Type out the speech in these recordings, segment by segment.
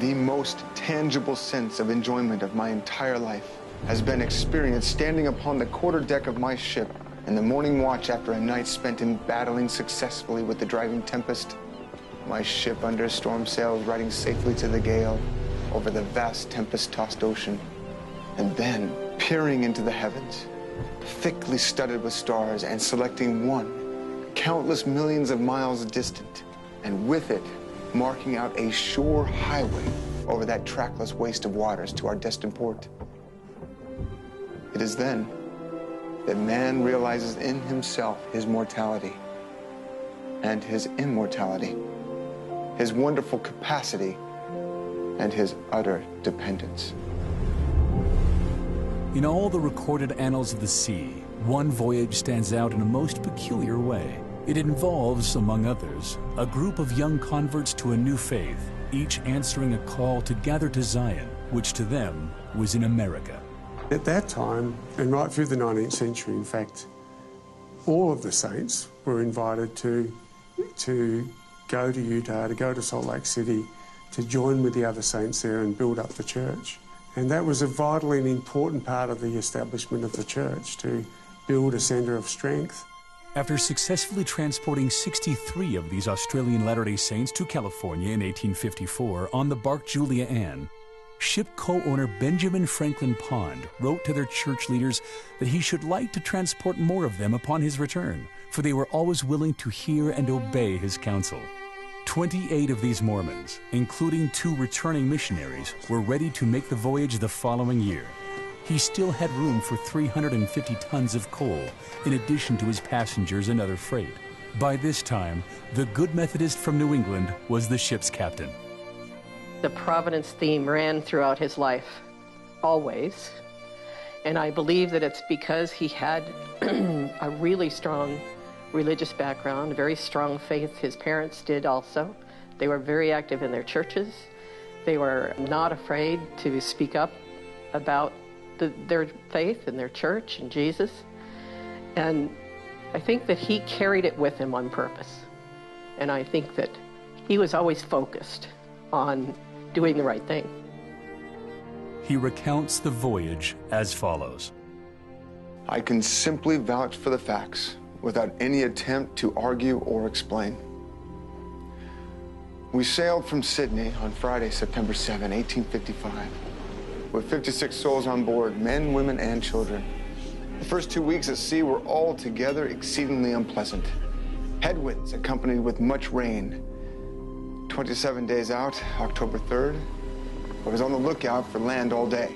The most tangible sense of enjoyment of my entire life has been experienced standing upon the quarterdeck of my ship in the morning watch after a night spent in battling successfully with the driving tempest. My ship under storm sails riding safely to the gale over the vast tempest-tossed ocean. And then peering into the heavens, thickly studded with stars, and selecting one, countless millions of miles distant, and with it, marking out a sure highway over that trackless waste of waters to our destined port. It is then that man realizes in himself his mortality and his immortality, his wonderful capacity and his utter dependence. In all the recorded annals of the sea, one voyage stands out in a most peculiar way. It involves, among others, a group of young converts to a new faith, each answering a call to gather to Zion, which to them was in America. At that time, and right through the 19th century, in fact, all of the saints were invited to go to Utah, to go to Salt Lake City, to join with the other saints there and build up the church. And that was a vitally and important part of the establishment of the church, to build a centre of strength. After successfully transporting 63 of these Australian Latter-day Saints to California in 1854 on the bark Julia Ann, ship co-owner Benjamin Franklin Pond wrote to their church leaders that he should like to transport more of them upon his return, for they were always willing to hear and obey his counsel. 28 of these Mormons, including 2 returning missionaries, were ready to make the voyage the following year. He still had room for 350 tons of coal, in addition to his passengers and other freight. By this time, the good Methodist from New England was the ship's captain. The Providence theme ran throughout his life, always. And I believe that it's because he had a really strong religious background, a very strong faith. His parents did also. They were very active in their churches. They were not afraid to speak up about their faith and their church and Jesus. And I think that he carried it with him on purpose. And I think that he was always focused on doing the right thing. He recounts the voyage as follows. I can simply vouch for the facts without any attempt to argue or explain. We sailed from Sydney on Friday, September 7, 1855, with 56 souls on board, men, women, and children. The first 2 weeks at sea were altogether exceedingly unpleasant. Headwinds accompanied with much rain. 27 days out, October 3rd, I was on the lookout for land all day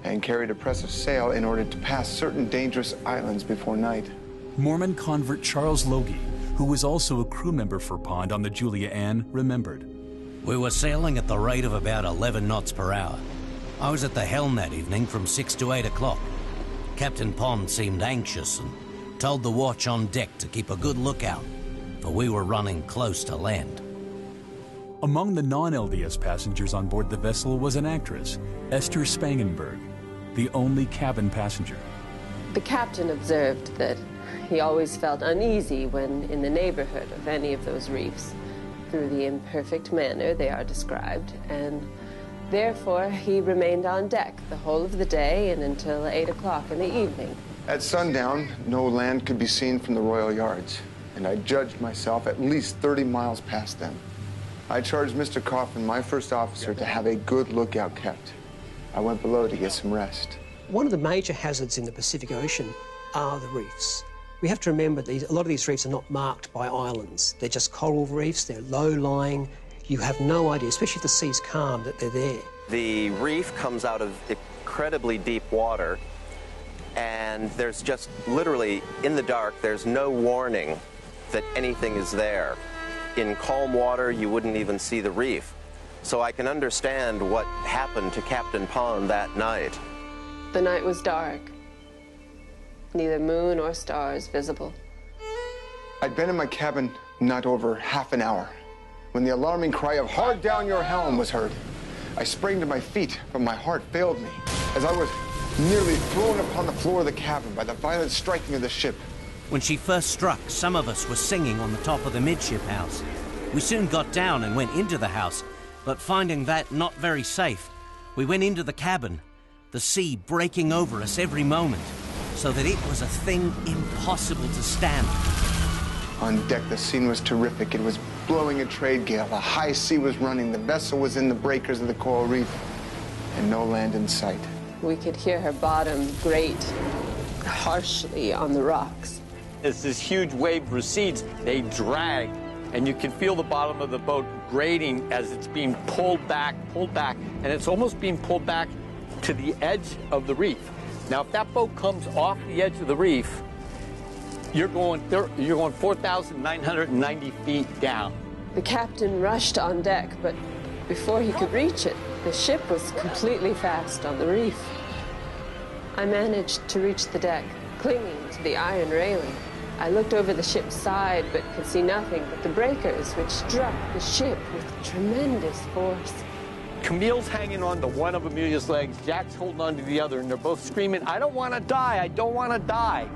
and carried a press of sail in order to pass certain dangerous islands before night. Mormon convert Charles Logie, who was also a crew member for Pond on the Julia Ann, remembered. We were sailing at the rate of about 11 knots per hour. I was at the helm that evening from 6 to 8 o'clock. Captain Pond seemed anxious and told the watch on deck to keep a good lookout, for we were running close to land. Among the non-LDS passengers on board the vessel was an actress, Esther Spangenberg, the only cabin passenger. The captain observed that he always felt uneasy when in the neighborhood of any of those reefs, through the imperfect manner they are described, and therefore he remained on deck the whole of the day and until 8 o'clock in the evening. At sundown, no land could be seen from the royal yards, and I judged myself at least 30 miles past them. I charged Mr. Coffin, my first officer, to have a good lookout kept. I went below to get some rest. One of the major hazards in the Pacific Ocean are the reefs. We have to remember that a lot of these reefs are not marked by islands. They're just coral reefs, they're low-lying. You have no idea, especially if the sea's calm, that they're there. The reef comes out of incredibly deep water, and there's just literally, in the dark, there's no warning that anything is there. In calm water, you wouldn't even see the reef. So I can understand what happened to Captain Pond that night. The night was dark. Neither moon or stars visible. I'd been in my cabin not over half an hour when the alarming cry of "Hard down your helm" was heard. I sprang to my feet, but my heart failed me as I was nearly thrown upon the floor of the cabin by the violent striking of the ship. When she first struck, some of us were singing on the top of the midship house. We soon got down and went into the house, But finding that not very safe, we went into the cabin, the sea breaking over us every moment, so that it was a thing impossible to stand. On deck, the scene was terrific. It was blowing a trade gale. A high sea was running. The vessel was in the breakers of the coral reef, and no land in sight. We could hear her bottom grate harshly on the rocks. As this huge wave recedes, they drag, and you can feel the bottom of the boat grating as it's being pulled back, and it's almost being pulled back to the edge of the reef. Now, if that boat comes off the edge of the reef, you're going 4,990 feet down. The captain rushed on deck, but before he could reach it, the ship was completely fast on the reef. I managed to reach the deck, clinging to the iron railing. I looked over the ship's side, but could see nothing but the breakers, which struck the ship with tremendous force. Camille's hanging on to one of Amelia's legs, Jack's holding on to the other, and they're both screaming, "I don't want to die, I don't want to die."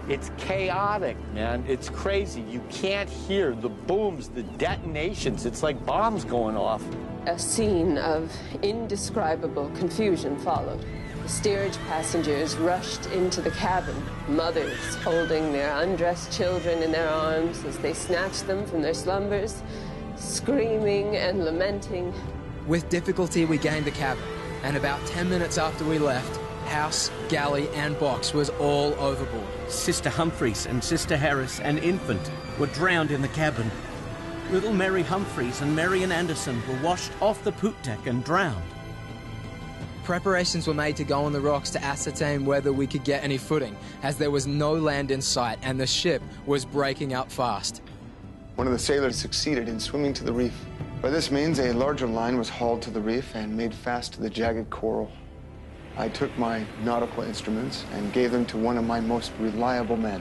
It's chaotic, man. It's crazy. You can't hear the booms, the detonations. It's like bombs going off. A scene of indescribable confusion followed. The steerage passengers rushed into the cabin, mothers holding their undressed children in their arms as they snatched them from their slumbers, screaming and lamenting. With difficulty, we gained the cabin, and about 10 minutes after we left, house, galley, and box was all overboard. Sister Humphreys and Sister Harris and infant were drowned in the cabin. Little Mary Humphreys and Marian Anderson were washed off the poop deck and drowned. Preparations were made to go on the rocks to ascertain whether we could get any footing, as there was no land in sight and the ship was breaking up fast. One of the sailors succeeded in swimming to the reef. By this means, a larger line was hauled to the reef and made fast to the jagged coral. I took my nautical instruments and gave them to one of my most reliable men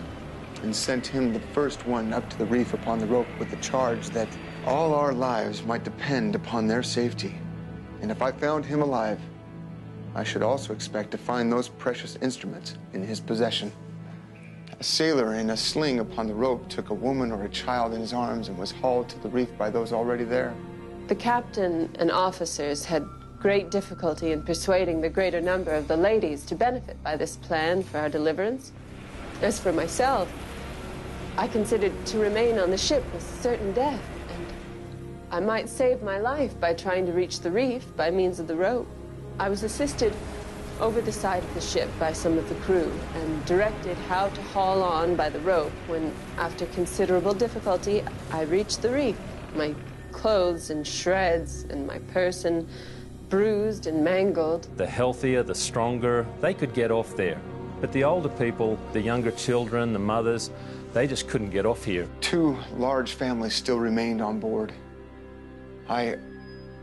and sent him the first one up to the reef upon the rope with the charge that all our lives might depend upon their safety. And if I found him alive, I should also expect to find those precious instruments in his possession. A sailor in a sling upon the rope took a woman or a child in his arms and was hauled to the reef by those already there. The captain and officers had great difficulty in persuading the greater number of the ladies to benefit by this plan for our deliverance. As for myself, I considered to remain on the ship was certain death, and I might save my life by trying to reach the reef by means of the rope. I was assisted over the side of the ship by some of the crew and directed how to haul on by the rope when, after considerable difficulty, I reached the reef, my clothes in shreds and my person bruised and mangled. The healthier, the stronger, they could get off there. But the older people, the younger children, the mothers, they just couldn't get off here. 2 large families still remained on board. I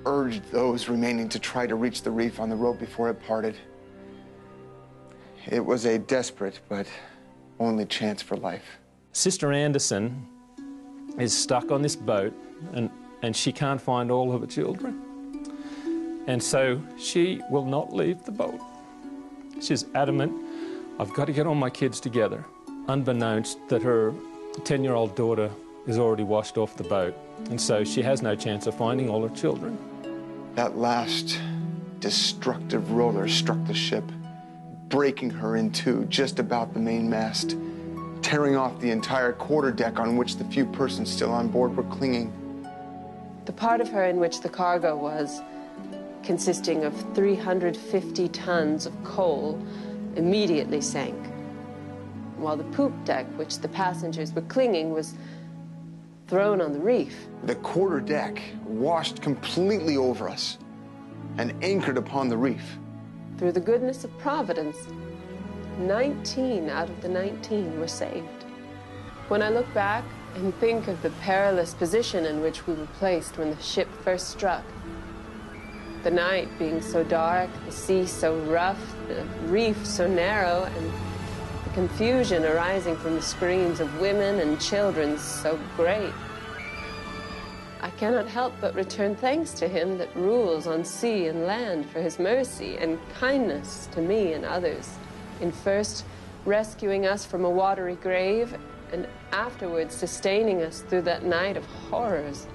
urged those remaining to try to reach the reef on the rope before it parted. It was a desperate but only chance for life. Sister Anderson is stuck on this boat and she can't find all of her children. And so she will not leave the boat. She's adamant, I've got to get all my kids together, unbeknownst that her 10-year-old daughter is already washed off the boat. And so she has no chance of finding all her children. That last destructive roller struck the ship, breaking her in two just about the main mast, tearing off the entire quarterdeck on which the few persons still on board were clinging. The part of her in which the cargo was, consisting of 350 tons of coal, immediately sank, while the poop deck, which the passengers were clinging, was thrown on the reef. The quarterdeck washed completely over us and anchored upon the reef. Through the goodness of Providence, 19 out of the 19 were saved. When I look back and think of the perilous position in which we were placed when the ship first struck, the night being so dark, the sea so rough, the reef so narrow, and the confusion arising from the screams of women and children so great, I cannot help but return thanks to him that rules on sea and land for his mercy and kindness to me and others, in first rescuing us from a watery grave and afterwards sustaining us through that night of horrors.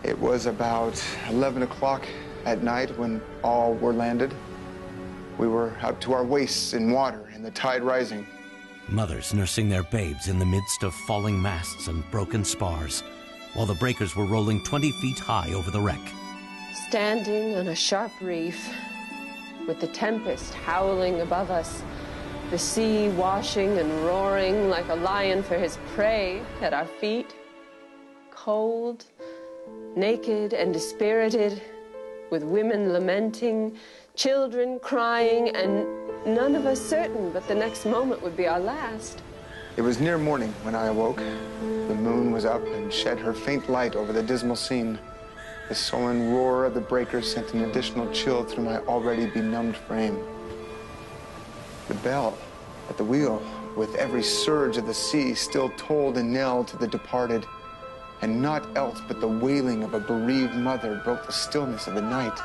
It was about 11 o'clock at night when all were landed. We were up to our waists in water and the tide rising. Mothers nursing their babes in the midst of falling masts and broken spars, while the breakers were rolling 20 feet high over the wreck. Standing on a sharp reef, with the tempest howling above us, the sea washing and roaring like a lion for his prey at our feet, cold, naked and dispirited, with women lamenting, children crying, and none of us certain but the next moment would be our last. It was near morning when I awoke. The moon was up and shed her faint light over the dismal scene. The sullen roar of the breakers sent an additional chill through my already benumbed frame. The bell at the wheel, with every surge of the sea, still tolled a knell to the departed, and naught else but the wailing of a bereaved mother broke the stillness of the night,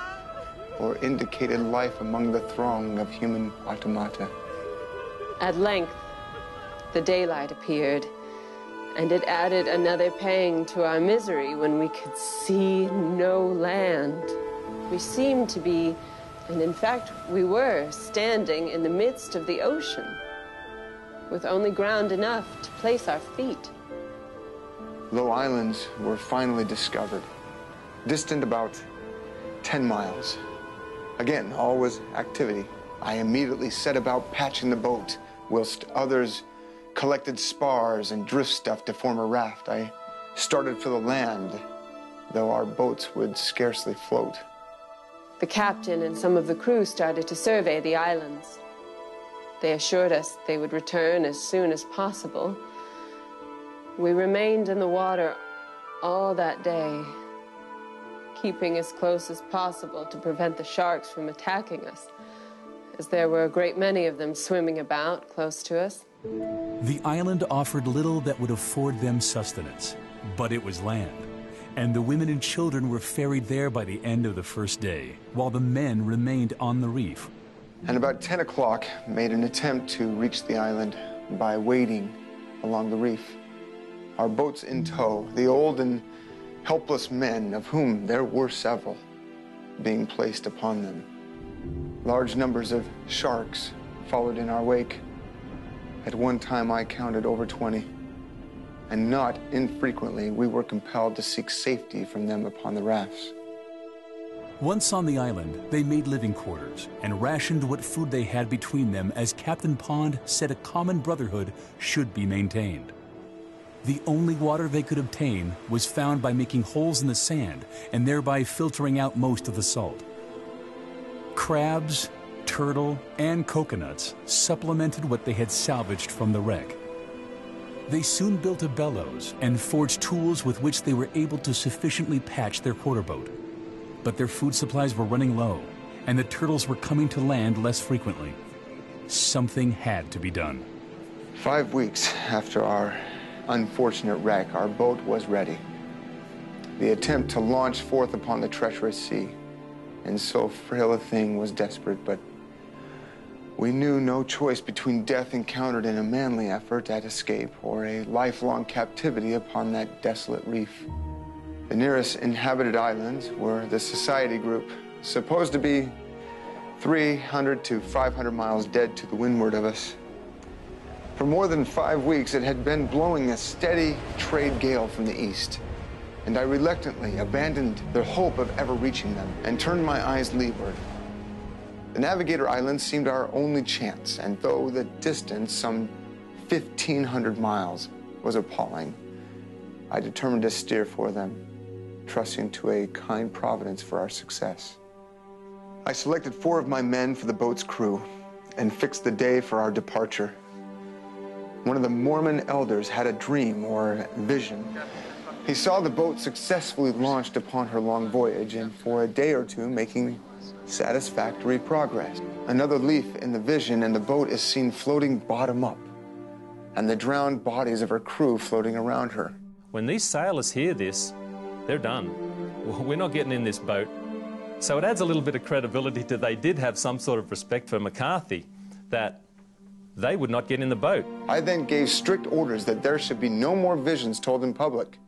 or indicated life among the throng of human automata. At length, the daylight appeared, and it added another pang to our misery when we could see no land. We seemed to be, and in fact we were, standing in the midst of the ocean, with only ground enough to place our feet. Low islands were finally discovered, distant about 10 miles. Again, all was activity. I immediately set about patching the boat, whilst others collected spars and drift stuff to form a raft. I started for the land, though our boats would scarcely float. The captain and some of the crew started to survey the islands. They assured us they would return as soon as possible. We remained in the water all that day, keeping as close as possible to prevent the sharks from attacking us, as there were a great many of them swimming about close to us. The island offered little that would afford them sustenance, but it was land, and the women and children were ferried there by the end of the first day, while the men remained on the reef. And about 10 o'clock, made an attempt to reach the island by wading along the reef. Our boats in tow, the old and helpless men, of whom there were several, being placed upon them. Large numbers of sharks followed in our wake. At one time, I counted over 20, and not infrequently, we were compelled to seek safety from them upon the rafts. Once on the island, they made living quarters and rationed what food they had between them, as Captain Pond said a common brotherhood should be maintained. The only water they could obtain was found by making holes in the sand and thereby filtering out most of the salt. Crabs, turtle, and coconuts supplemented what they had salvaged from the wreck. They soon built a bellows and forged tools with which they were able to sufficiently patch their quarter boat. But their food supplies were running low, and the turtles were coming to land less frequently. Something had to be done. 5 weeks after our unfortunate wreck, our boat was ready. The attempt to launch forth upon the treacherous sea, and so frail a thing, was desperate, but we knew no choice between death encountered in a manly effort at escape or a lifelong captivity upon that desolate reef. The nearest inhabited islands were the Society Group, supposed to be 300 to 500 miles dead to the windward of us. For more than 5 weeks, it had been blowing a steady trade gale from the east, and I reluctantly abandoned the hope of ever reaching them and turned my eyes leeward. The Navigator Islands seemed our only chance, and though the distance, some 1,500 miles, was appalling, I determined to steer for them, trusting to a kind providence for our success. I selected 4 of my men for the boat's crew and fixed the day for our departure. One of the Mormon elders had a dream or vision. He saw the boat successfully launched upon her long voyage, and for a day or two making satisfactory progress. Another leaf in the vision, and the boat is seen floating bottom up, and the drowned bodies of her crew floating around her. When these sailors hear this, they're done. We're not getting in this boat. So it adds a little bit of credibility to they did have some sort of respect for McCarthy, that they would not get in the boat. I then gave strict orders that there should be no more visions told in public,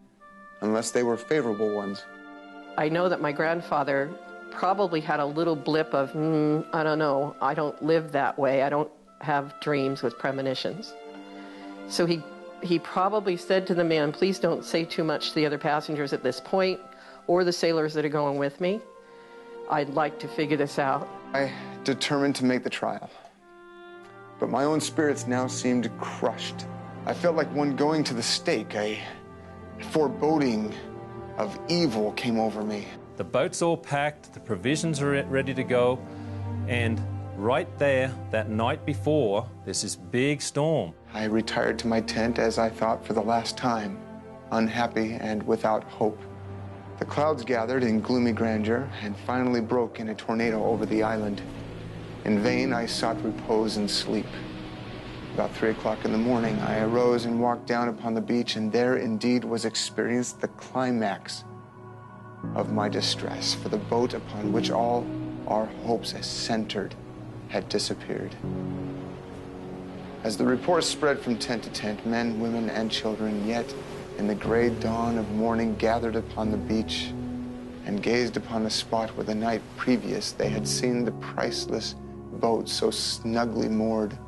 unless they were favorable ones. I know that my grandfather probably had a little blip of, I don't know, I don't live that way. I don't have dreams with premonitions. So he probably said to the man, please don't say too much to the other passengers at this point, or the sailors that are going with me. I'd like to figure this out. I determined to make the trial, but my own spirits now seemed crushed. I felt like one going to the stake. A foreboding of evil came over me. The boat's all packed, the provisions are ready to go, and right there, that night before, there's this big storm. I retired to my tent, as I thought, for the last time, unhappy and without hope. The clouds gathered in gloomy grandeur and finally broke in a tornado over the island. In vain, I sought repose and sleep. About 3 o'clock in the morning, I arose and walked down upon the beach, and there indeed was experienced the climax of my distress, for the boat upon which all our hopes centered had disappeared. As the reports spread from tent to tent, men, women, and children, yet in the gray dawn of morning, gathered upon the beach and gazed upon the spot where the night previous they had seen the priceless boat so snugly moored.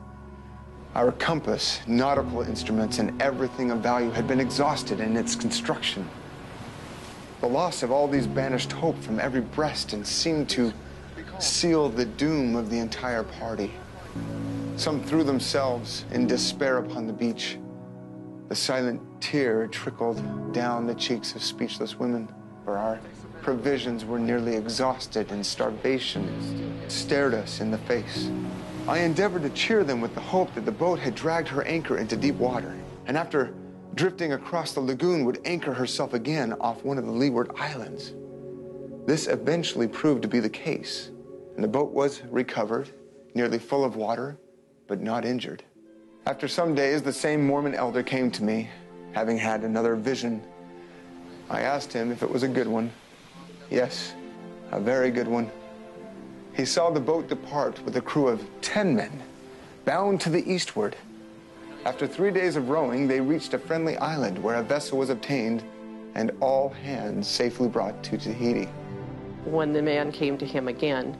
Our compass, nautical instruments, and everything of value had been exhausted in its construction. The loss of all these banished hope from every breast and seemed to seal the doom of the entire party. Some threw themselves in despair upon the beach. The silent tear trickled down the cheeks of speechless women, for our provisions were nearly exhausted and starvation stared us in the face. I endeavored to cheer them with the hope that the boat had dragged her anchor into deep water, and after drifting across the lagoon would anchor herself again off one of the leeward islands. This eventually proved to be the case, and the boat was recovered, nearly full of water, but not injured. After some days, the same Mormon elder came to me, having had another vision. I asked him if it was a good one. Yes, a very good one. He saw the boat depart with a crew of 10 men, bound to the eastward. After 3 days of rowing, they reached a friendly island where a vessel was obtained and all hands safely brought to Tahiti. When the man came to him again,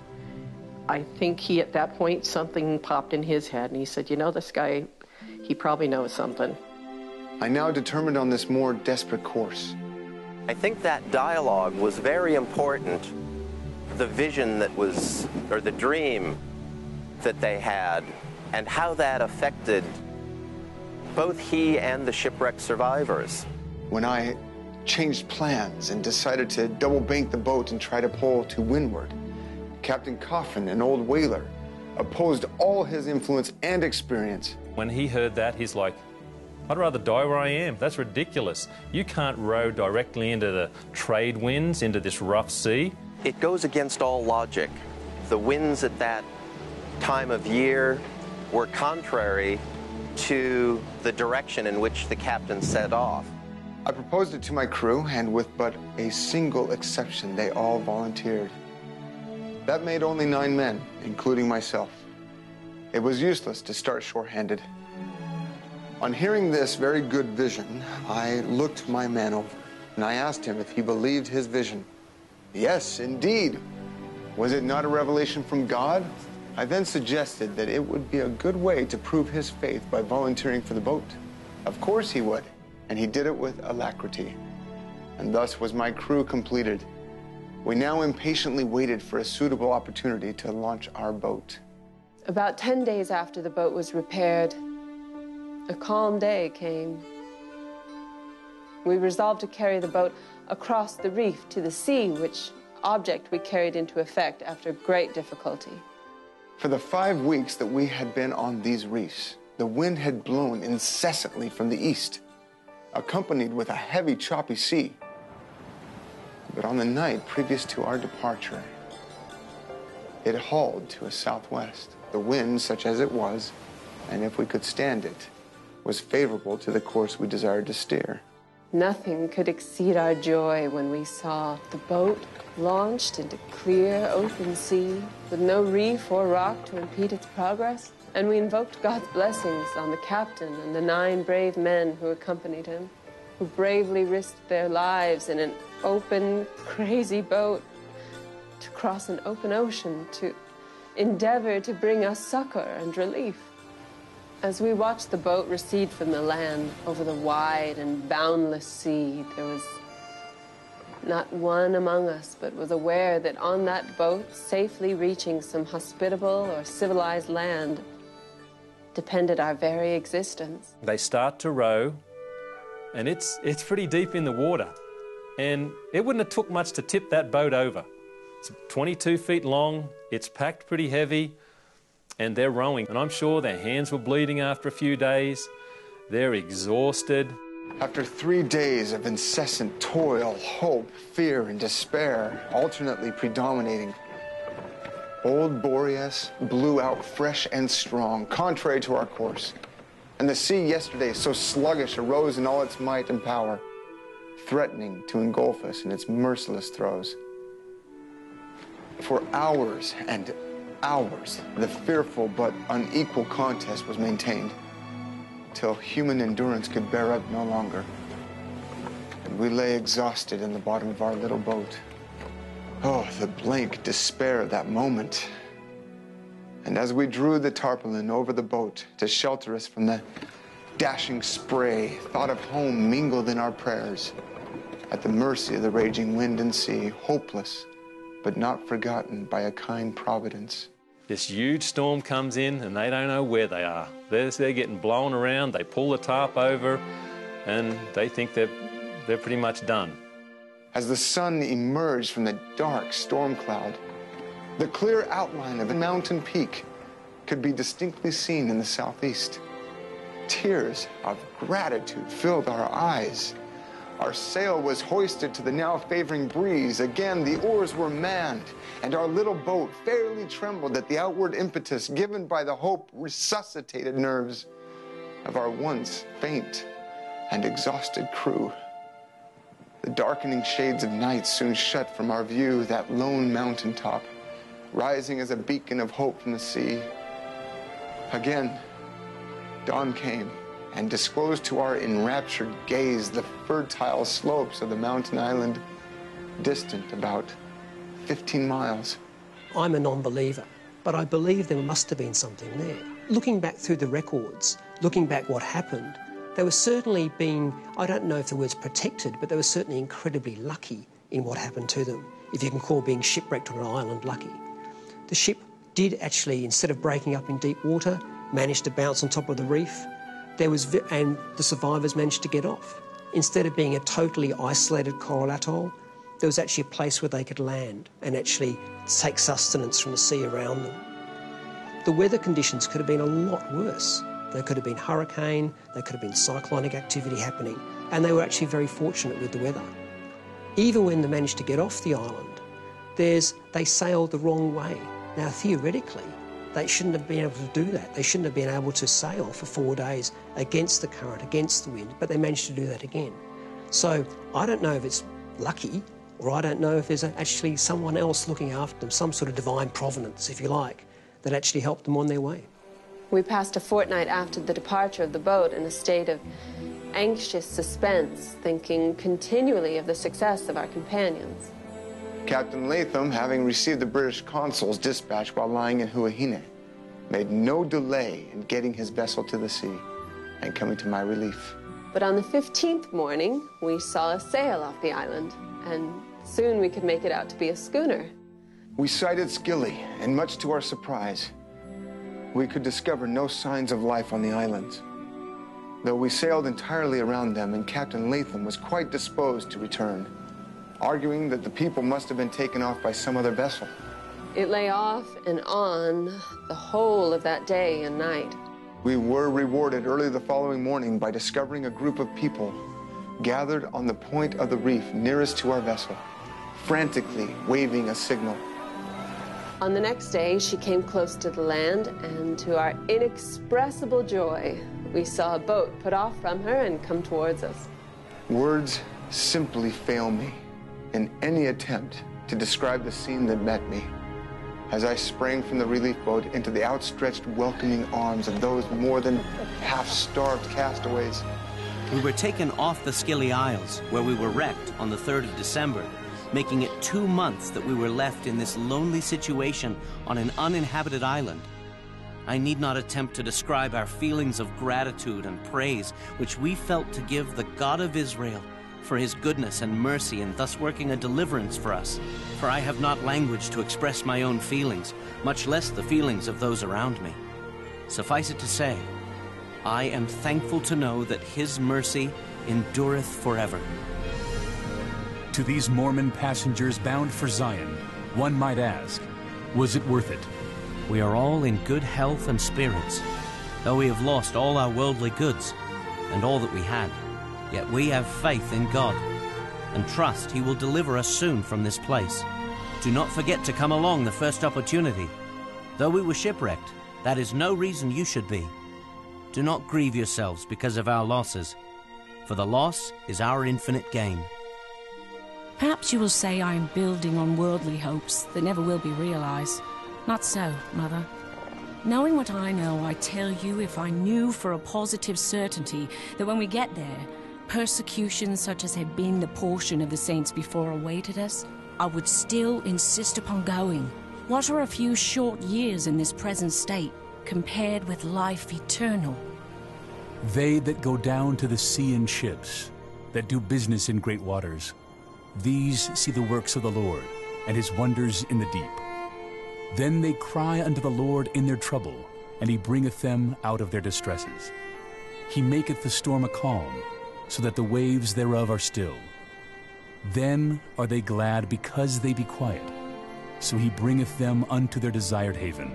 I think at that point, something popped in his head, and he said, you know, this guy, he probably knows something. I now determined on this more desperate course. I think that dialogue was very important. The vision that was, or the dream that they had, and how that affected both he and the shipwreck survivors. When I changed plans and decided to double bank the boat and try to pull to windward, Captain Coffin, an old whaler, opposed all his influence and experience. When he heard that, he's like, I'd rather die where I am. That's ridiculous. You can't row directly into the trade winds, into this rough sea. It goes against all logic. The winds at that time of year were contrary to the direction in which the captain set off. I proposed it to my crew, and with but a single exception, they all volunteered. That made only 9 men, including myself. It was useless to start short-handed. On hearing this very good vision, I looked my man over, and I asked him if he believed his vision. Yes, indeed. Was it not a revelation from God? I then suggested that it would be a good way to prove his faith by volunteering for the boat. Of course he would, and he did it with alacrity. And thus was my crew completed. We now impatiently waited for a suitable opportunity to launch our boat. About 10 days after the boat was repaired, a calm day came. We resolved to carry the boat across the reef to the sea, which object we carried into effect after great difficulty. For the 5 weeks that we had been on these reefs, the wind had blown incessantly from the east, accompanied with a heavy, choppy sea. But on the night previous to our departure, it hauled to a southwest. The wind, such as it was, and if we could stand it, was favorable to the course we desired to steer. Nothing could exceed our joy when we saw the boat launched into clear, open sea, with no reef or rock to impede its progress. And we invoked God's blessings on the captain and the 9 brave men who accompanied him, who bravely risked their lives in an open, crazy boat to cross an open ocean, to endeavor to bring us succor and relief. As we watched the boat recede from the land over the wide and boundless sea, there was not one among us but was aware that on that boat, safely reaching some hospitable or civilized land, depended our very existence. They start to row, and it's pretty deep in the water. And it wouldn't have took much to tip that boat over. It's 22 feet long, it's packed pretty heavy, and they're rowing. And I'm sure their hands were bleeding after a few days. They're exhausted. After 3 days of incessant toil, hope, fear, and despair alternately predominating, old Boreas blew out fresh and strong, contrary to our course. And the sea yesterday, so sluggish, arose in all its might and power, threatening to engulf us in its merciless throes. For hours and hours, the fearful but unequal contest was maintained, till human endurance could bear up no longer. And we lay exhausted in the bottom of our little boat. Oh, the blank despair of that moment. And as we drew the tarpaulin over the boat to shelter us from the dashing spray, thought of home mingled in our prayers, at the mercy of the raging wind and sea, hopeless, but not forgotten by a kind Providence. This huge storm comes in and they don't know where they are. They're getting blown around, they pull the tarp over, and they think they're pretty much done. As the sun emerged from the dark storm cloud, the clear outline of a mountain peak could be distinctly seen in the southeast. Tears of gratitude filled our eyes. Our sail was hoisted to the now favoring breeze. Again, the oars were manned, and our little boat fairly trembled at the outward impetus given by the hope-resuscitated nerves of our once faint and exhausted crew. The darkening shades of night soon shut from our view that lone mountaintop, rising as a beacon of hope from the sea. Again, dawn came and disclosed to our enraptured gaze the fertile slopes of the mountain island, distant about 15 miles. I'm a non-believer, but I believe there must have been something there. Looking back through the records, looking back what happened, they were certainly being, I don't know if the word's protected, but they were certainly incredibly lucky in what happened to them, if you can call being shipwrecked on an island lucky. The ship did actually, instead of breaking up in deep water, manage to bounce on top of the reef. And the survivors managed to get off. Instead of being a totally isolated coral atoll, there was actually a place where they could land and actually take sustenance from the sea around them. The weather conditions could have been a lot worse. There could have been hurricane, there could have been cyclonic activity happening, and they were actually very fortunate with the weather. Even when they managed to get off the island, they sailed the wrong way. Now, theoretically, they shouldn't have been able to do that. They shouldn't have been able to sail for 4 days against the current, against the wind, but they managed to do that again. So I don't know if it's lucky, or I don't know if there's actually someone else looking after them, some sort of divine providence, if you like, that actually helped them on their way. We passed a fortnight after the departure of the boat in a state of anxious suspense, thinking continually of the success of our companions. Captain Latham, having received the British consul's dispatch while lying in Huahine, made no delay in getting his vessel to the sea and coming to my relief. But on the 15th morning, we saw a sail off the island, and soon we could make it out to be a schooner. We sighted Scilly, and much to our surprise, we could discover no signs of life on the islands, though we sailed entirely around them, and Captain Latham was quite disposed to return, arguing that the people must have been taken off by some other vessel. It lay off and on the whole of that day and night. We were rewarded early the following morning by discovering a group of people gathered on the point of the reef nearest to our vessel, frantically waving a signal. On the next day, she came close to the land, and to our inexpressible joy, we saw a boat put off from her and come towards us. Words simply fail me in any attempt to describe the scene that met me as I sprang from the relief boat into the outstretched welcoming arms of those more than half-starved castaways We were taken off the Scilly Isles, where we were wrecked on the 3rd of December, making it 2 months that we were left in this lonely situation on an uninhabited island. I need not attempt to describe our feelings of gratitude and praise which we felt to give the God of Israel for his goodness and mercy in thus working a deliverance for us. For I have not language to express my own feelings, much less the feelings of those around me. Suffice it to say, I am thankful to know that his mercy endureth forever. To these Mormon passengers bound for Zion, one might ask, was it worth it? We are all in good health and spirits, though we have lost all our worldly goods and all that we had. Yet we have faith in God and trust he will deliver us soon from this place. Do not forget to come along the first opportunity. Though we were shipwrecked, that is no reason you should be. Do not grieve yourselves because of our losses, for the loss is our infinite gain. Perhaps you will say I am building on worldly hopes that never will be realized. Not so, Mother. Knowing what I know, I tell you, if I knew for a positive certainty that when we get there, persecution such as had been the portion of the saints before awaited us, I would still insist upon going. What are a few short years in this present state compared with life eternal? They that go down to the sea in ships, that do business in great waters, these see the works of the Lord, and his wonders in the deep. Then they cry unto the Lord in their trouble, and he bringeth them out of their distresses. He maketh the storm a calm, so that the waves thereof are still. Then are they glad because they be quiet. So he bringeth them unto their desired haven.